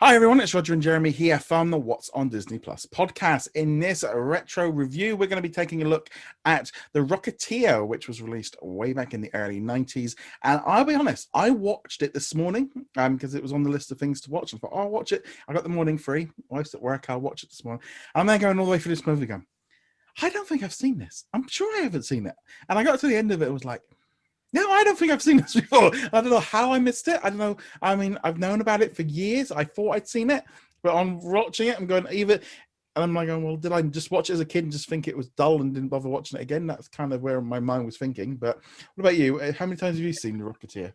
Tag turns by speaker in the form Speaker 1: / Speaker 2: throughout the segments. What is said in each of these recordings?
Speaker 1: Hi everyone, it's Roger and Jeremy here from the What's on Disney Plus podcast. In this retro review, we're going to be taking a look at The Rocketeer, which was released way back in the early 90s. And I'll be honest, I watched it this morning because it was on the list of things to watch. I thought, oh, I'll watch it. I got the morning free. Wife's at work, I'll watch it this morning. I'm then going all the way through this movie going, I don't think I've seen this. I'm sure I haven't seen it. And I got to the end of it, it was like, no, I don't think I've seen this before. I don't know how I missed it. I don't know. I mean, I've known about it for years. I thought I'd seen it, but on watching it, I'm going either, and I'm like, well, did I just watch it as a kid and just think it was dull and didn't bother watching it again? That's kind of where my mind was thinking. But what about you? How many times have you seen The Rocketeer?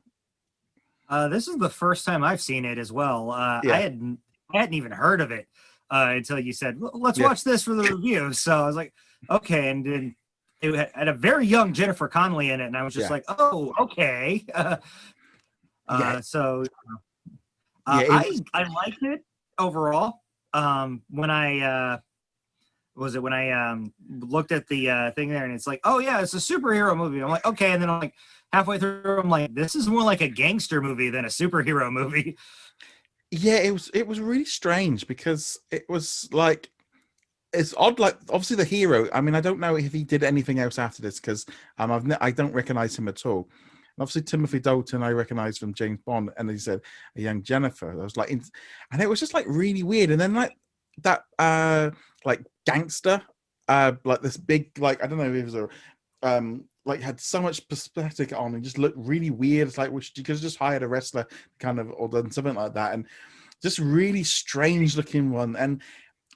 Speaker 2: This is the first time I've seen it as well.
Speaker 1: Yeah.
Speaker 2: I hadn't even heard of it until you said, "Let's
Speaker 1: Yeah.
Speaker 2: watch this for the review." So I was like, "Okay," and then it had a very young Jennifer Connelly in it, and I was just
Speaker 1: Yeah.
Speaker 2: like, "Oh, okay."
Speaker 1: Yeah.
Speaker 2: So
Speaker 1: Yeah.
Speaker 2: I liked it overall. When I looked at the thing there, and it's like, "Oh yeah, it's a superhero movie." I'm like, "Okay," and then I'm like halfway through, I'm like, "This is more like a gangster movie than a superhero movie."
Speaker 1: Yeah, it was really strange because it was like it's odd. Like obviously the hero. I mean, I don't know if he did anything else after this because I don't recognize him at all. And obviously Timothy Dalton I recognize from James Bond, and he said a young Jennifer. I was like, and it was just like really weird. And then like that like gangster, like this big like I don't know if it was a like had so much prosthetic on and just looked really weird. It's like which you could have just hired a wrestler kind of or done something like that, and just really strange looking one. And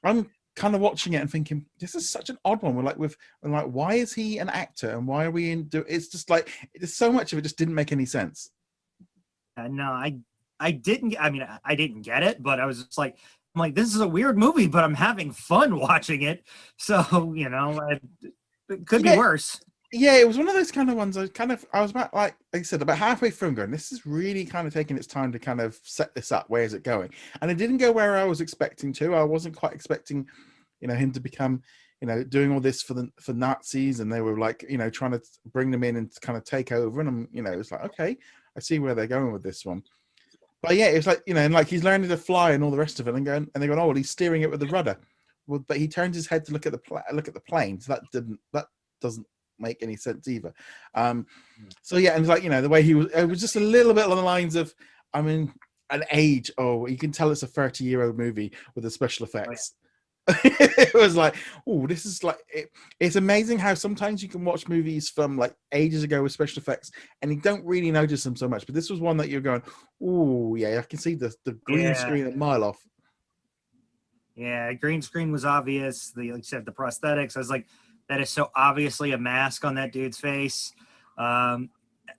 Speaker 1: I'm kind of watching it and thinking this is such an odd one. I'm like, why is he an actor and why are we in? It's just like there's so much of it just didn't make any sense.
Speaker 2: No, I didn't. I mean, I didn't get it, but I was just like, I'm like, this is a weird movie, but I'm having fun watching it. So it could be
Speaker 1: Yeah,
Speaker 2: worse.
Speaker 1: yeah, it was one of those kind of ones. I was about like I said about halfway through, going, this is really kind of taking its time to kind of set this up. Where is it going? And it didn't go where I was expecting to. I wasn't quite expecting, him to become, doing all this for Nazis, and they were like, trying to bring them in and kind of take over. And it's like, okay, I see where they're going with this one. But yeah, it's like, and like he's learning to fly and all the rest of it, and they're going, oh, well, he's steering it with the rudder. Well, but he turns his head to look at the plane, so that doesn't make any sense either. So yeah, and it's like the way it was just a little bit along the lines of, I mean, an age. Oh, you can tell it's a 30-year-old movie with the special effects. It was like, oh, this is like it's amazing how sometimes you can watch movies from like ages ago with special effects and you don't really notice them so much. But this was one that you're going, oh yeah, I can see the green
Speaker 2: Yeah,
Speaker 1: screen a mile off.
Speaker 2: yeah. Green screen was obvious. Like you said, the prosthetics. I was like, that is so obviously a mask on that dude's face. Um,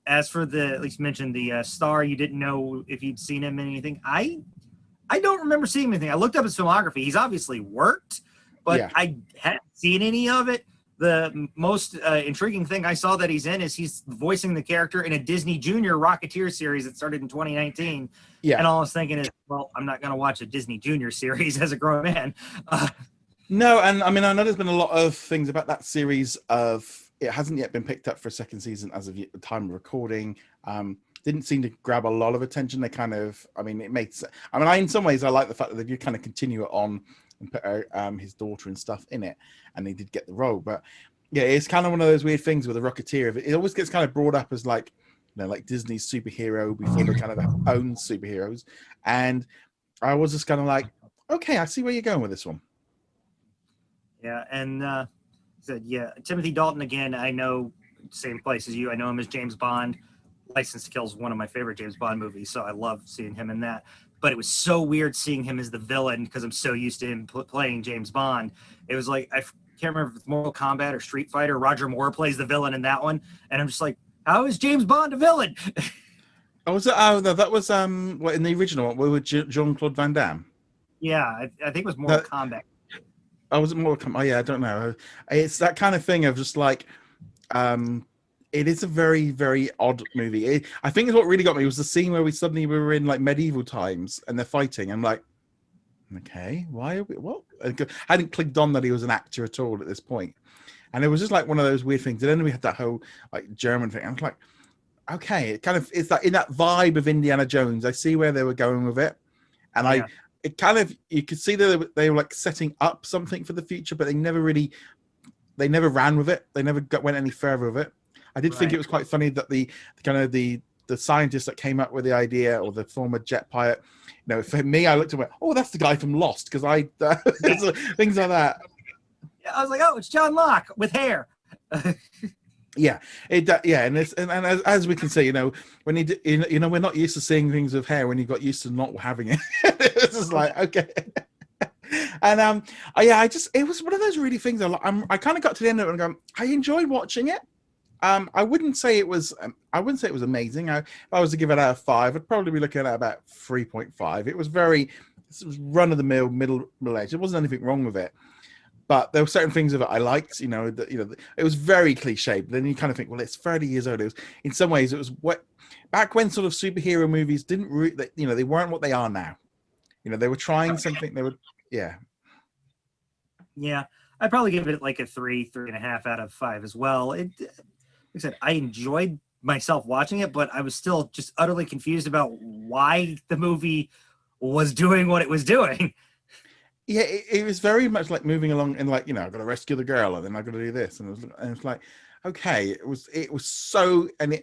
Speaker 2: as for at least mentioned the star, you didn't know if you'd seen him in anything. I don't remember seeing anything. I looked up his filmography. He's obviously worked, but
Speaker 1: Yeah.
Speaker 2: I hadn't seen any of it. The most intriguing thing I saw that he's in is he's voicing the character in a Disney Junior Rocketeer series that started in 2019.
Speaker 1: Yeah.
Speaker 2: And all I was thinking is, well, I'm not going to watch a Disney Junior series as a grown man.
Speaker 1: No, and I mean, I know there's been a lot of things about that series of it hasn't yet been picked up for a second season as of the time of recording. Didn't seem to grab a lot of attention. They kind of, I mean, it makes, I mean, in some ways, I like the fact that they kind of continue it on and put his daughter and stuff in it, and he did get the role. But yeah, it's kind of one of those weird things with the Rocketeer. It always gets kind of brought up as like, like Disney's superhero before they kind of own superheroes. And I was just kind of like, okay, I see where you're going with this one.
Speaker 2: Yeah, and said, yeah, Timothy Dalton again. I know, same place as you. I know him as James Bond. License to Kill is one of my favorite James Bond movies, so I love seeing him in that. But it was so weird seeing him as the villain because I'm so used to him playing James Bond. It was like I can't remember if it's Mortal Kombat or Street Fighter. Roger Moore plays the villain in that one, and I'm just like, how is James Bond a villain?
Speaker 1: Oh, was it? Oh, no, that was what, in the original one with Jean-Claude Van Damme.
Speaker 2: Yeah, I think it was Mortal
Speaker 1: That
Speaker 2: Kombat.
Speaker 1: I was it more. Oh yeah, I don't know. It's that kind of thing of just like, it is a very very odd movie. I think what really got me was the scene where we were in like medieval times and they're fighting. I'm like, okay, why are we? What? I hadn't clicked on that he was an actor at all at this point, and it was just like one of those weird things. And then we had that whole like German thing. I was like, okay, it's that in that vibe of Indiana Jones. I see where they were going with it, and
Speaker 2: Yeah.
Speaker 1: it kind of, you could see that they were like setting up something for the future, but they never ran with it. They never went any further with it. I did think it
Speaker 2: Right.
Speaker 1: was quite funny that the kind of the scientist that came up with the idea, or the former jet pilot, for me, I looked at it, oh, that's the guy from Lost, because
Speaker 2: Yeah.
Speaker 1: things like that.
Speaker 2: Yeah, I was like, oh, it's John Locke with hair.
Speaker 1: Yeah, yeah, and as we can see, when we're not used to seeing things with hair when you got used to not having it. It's just like, okay. And yeah, it was one of those really things. I kind of got to the end of it and going, I enjoyed watching it. I wouldn't say it was amazing. If I was to give it out of 5, I'd probably be looking at about 3.5. It was run of the mill, middle age. There wasn't anything wrong with it, but there were certain things of it I liked. It was very cliche. But then you kind of think, well, it's 30 years old. It was, in some ways, it was what back when sort of superhero movies didn't, they weren't what they are now. They were trying something. They were, yeah.
Speaker 2: Yeah, I'd probably give it like a 3.5 out of 5 as well. Like I said, I enjoyed myself watching it, but I was still just utterly confused about why the movie was doing what it was doing.
Speaker 1: Yeah, it was very much like moving along and like, I've got to rescue the girl and then I've got to do this. And it was like, okay, it was so, and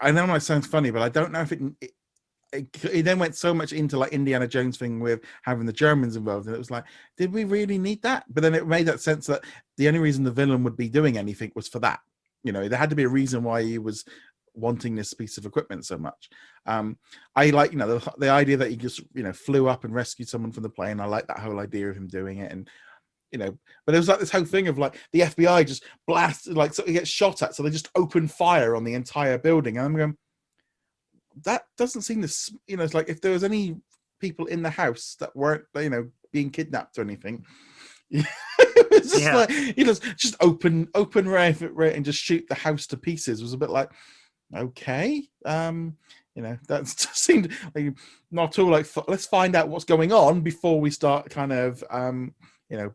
Speaker 1: I know it sounds funny, but I don't know if it then went so much into like Indiana Jones thing with having the Germans involved. And it was like, did we really need that? But then it made that sense that the only reason the villain would be doing anything was for that. There had to be a reason why he was wanting this piece of equipment so much. I like, the idea that he just, flew up and rescued someone from the plane. I like that whole idea of him doing it. And, but it was like this whole thing of like the FBI just blasted, like, so he gets shot at. So they just open fire on the entire building. And I'm going, that doesn't seem this, it's like if there was any people in the house that weren't, being kidnapped or anything, it's just like, just open right and just shoot the house to pieces. It was a bit like, okay, that just seemed like not all like, let's find out what's going on before we start kind of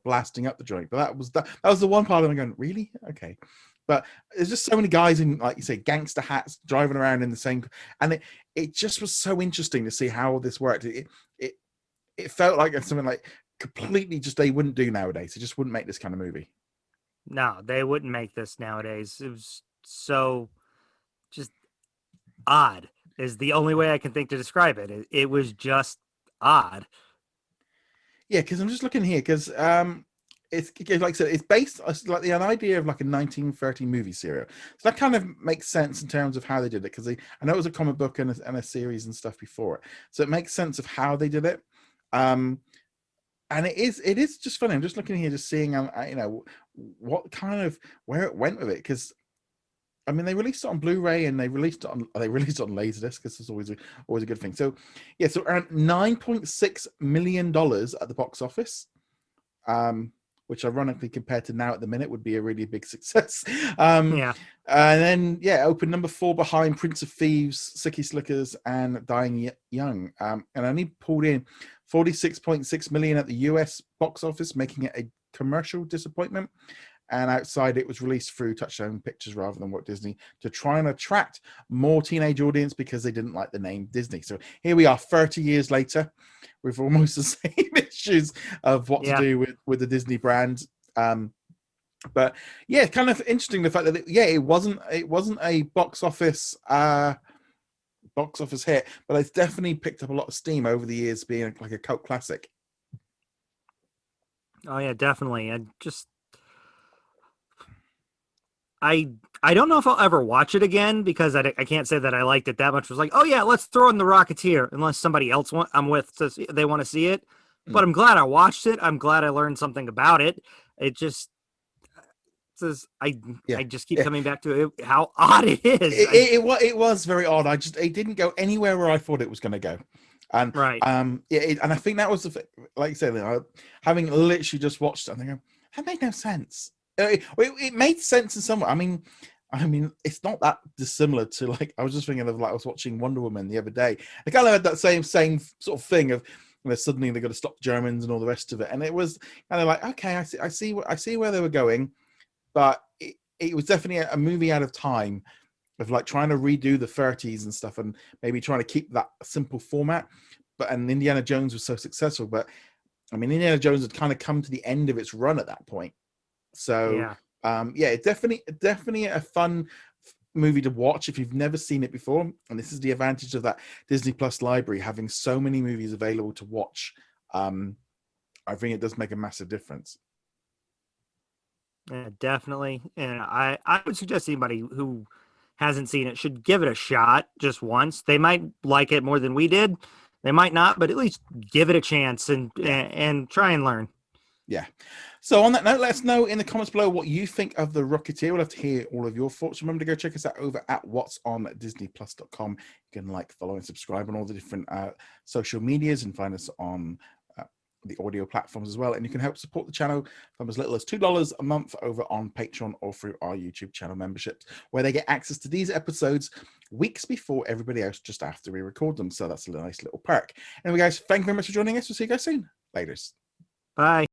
Speaker 1: blasting up the joint. But that was the one part of me going, really? Okay. But there's just so many guys in, like you say, gangster hats driving around in the same, and it just was so interesting to see how all this worked. It felt like something like completely just they wouldn't do nowadays. They just wouldn't make this kind of movie.
Speaker 2: No, they wouldn't make this nowadays. It was so just odd is the only way I can think to describe it. It was just odd.
Speaker 1: Yeah, because I'm just looking here because it's like I said, it's based like an idea of like a 1930 movie serial. So that kind of makes sense in terms of how they did it, because I know it was a comic book and a series and stuff before it, so it makes sense of how they did it. And it is just funny. I'm just looking here, just seeing what kind of where it went with it, because I mean, they released it on Blu-ray and they released it on Laserdisc, because it's always a good thing. So yeah, so around $9.6 million at the box office, which ironically compared to now at the minute would be a really big success.
Speaker 2: Yeah.
Speaker 1: And then yeah, opened number 4 behind Prince of Thieves, Sicky Slickers, and Dying Young, and only pulled in 46.6 million at the US box office, making it a commercial disappointment. And outside, it was released through Touchstone Pictures rather than Walt Disney to try and attract more teenage audience, because they didn't like the name Disney. So here we are 30 years later with almost the same issues of what to do with the Disney brand. But yeah, kind of interesting the fact that it wasn't a box office hit, but it's definitely picked up a lot of steam over the years, being like a cult classic.
Speaker 2: Oh yeah, definitely. I don't know if I'll ever watch it again, because I can't say that I liked it that much. It was like, oh yeah, let's throw in the Rocketeer, unless somebody else I'm with they want to see it. But I'm glad I watched it. I'm glad I learned something about it. It just says I just keep coming back to it, how odd it is.
Speaker 1: It was very odd. It didn't go anywhere where I thought it was going to go. And
Speaker 2: right.
Speaker 1: and I think that was like I said, having literally just watched it, I think that made no sense. It made sense in some way. I mean, it's not that dissimilar to, like, I was just thinking of, like, I was watching Wonder Woman the other day. I kind of had that same sort of thing of, suddenly they've got to stop the Germans and all the rest of it, and it was kind of like, okay, I see where they were going, but it was definitely a movie out of time, of like trying to redo the 30s and stuff, and maybe trying to keep that simple format. and Indiana Jones was so successful. But I mean, Indiana Jones had kind of come to the end of its run at that point. So
Speaker 2: Yeah.
Speaker 1: yeah, definitely a fun movie to watch if you've never seen it before. And this is the advantage of that Disney Plus library, having so many movies available to watch. I think it does make a massive difference.
Speaker 2: Yeah, definitely. And I would suggest anybody who hasn't seen it should give it a shot just once. They might like it more than we did. They might not, but at least give it a chance and
Speaker 1: Yeah.
Speaker 2: and try and learn.
Speaker 1: Yeah. So on that note, let us know in the comments below what you think of the Rocketeer. We'll have to hear all of your thoughts. Remember to go check us out over at whatsondisneyplus.com. You can like, follow, and subscribe on all the different social medias, and find us on the audio platforms as well. And you can help support the channel from as little as $2 a month over on Patreon or through our YouTube channel memberships, where they get access to these episodes weeks before everybody else, just after we record them. So that's a nice little perk. Anyway, guys, thank you very much for joining us. We'll see you guys soon. Laters.
Speaker 2: Bye.